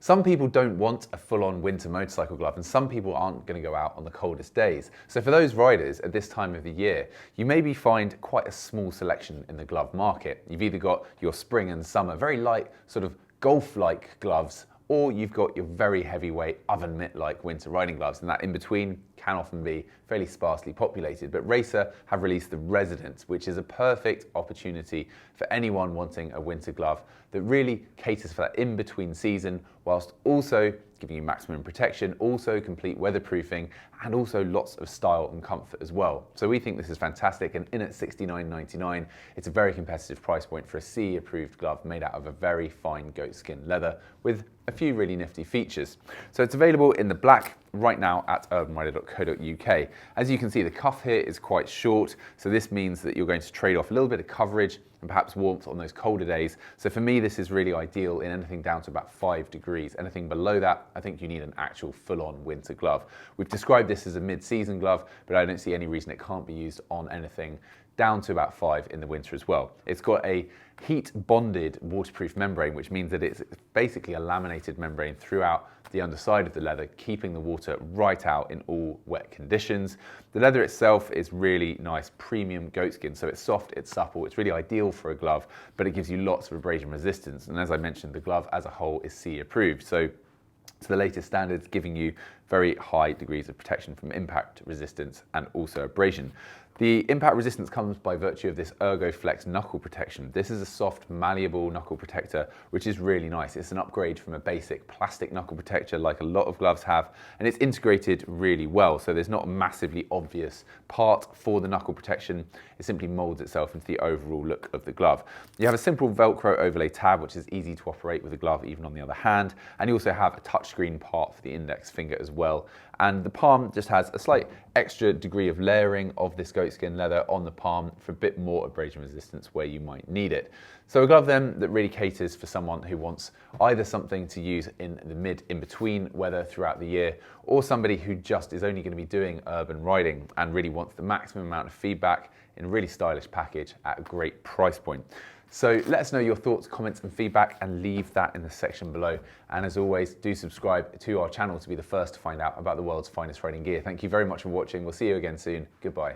Some people don't want a full-on winter motorcycle glove, and some people aren't going to go out on the coldest days. So for those riders at this time of the year, you maybe find quite a small selection in the glove market. You've either got your spring and summer, very light, sort of golf-like gloves, or you've got your very heavyweight oven mitt-like winter riding gloves, and that in between can often be fairly sparsely populated. But Racer have released the Resident, which is a perfect opportunity for anyone wanting a winter glove that really caters for that in-between season, whilst also giving you maximum protection, also complete weatherproofing, and also lots of style and comfort as well. So we think this is fantastic, and in at $69.99, it's a very competitive price point for a CE-approved glove made out of a very fine goatskin leather with a few really nifty features. So it's available in the black right now at urbanrider.co.uk. As you can see, the cuff here is quite short, so this means that you're going to trade off a little bit of coverage and perhaps warmth on those colder days. So for me, this is really ideal in anything down to about 5 degrees. Anything below that, I think you need an actual full-on winter glove. We've described this as a mid-season glove, but I don't see any reason it can't be used on anything down to about 5 in the winter as well. It's got a heat-bonded waterproof membrane, which means that it's basically a laminated membrane throughout the underside of the leather, keeping the water right out in all wet conditions. The leather itself is really nice premium goatskin, so it's soft, it's supple, it's really ideal for a glove, but it gives you lots of abrasion resistance. And as I mentioned, the glove as a whole is CE approved. So to the latest standards, giving you very high degrees of protection from impact resistance and also abrasion. The impact resistance comes by virtue of this Ergoflex knuckle protection. This is a soft, malleable knuckle protector, which is really nice. It's an upgrade from a basic plastic knuckle protector like a lot of gloves have, and it's integrated really well. So there's not a massively obvious part for the knuckle protection. It simply molds itself into the overall look of the glove. You have a simple Velcro overlay tab, which is easy to operate with the glove even on the other hand. And you also have a touchscreen part for the index finger as well. And the palm just has a slight extra degree of layering of this goatskin leather on the palm for a bit more abrasion resistance where you might need it. So a glove then that really caters for someone who wants either something to use in the in-between weather throughout the year, or somebody who just is only going to be doing urban riding and really wants the maximum amount of feedback in a really stylish package at a great price point. So let us know your thoughts, comments and feedback, and leave that in the section below. And as always, do subscribe to our channel to be the first to find out about the world's finest riding gear. Thank you very much for watching. We'll see you again soon. Goodbye.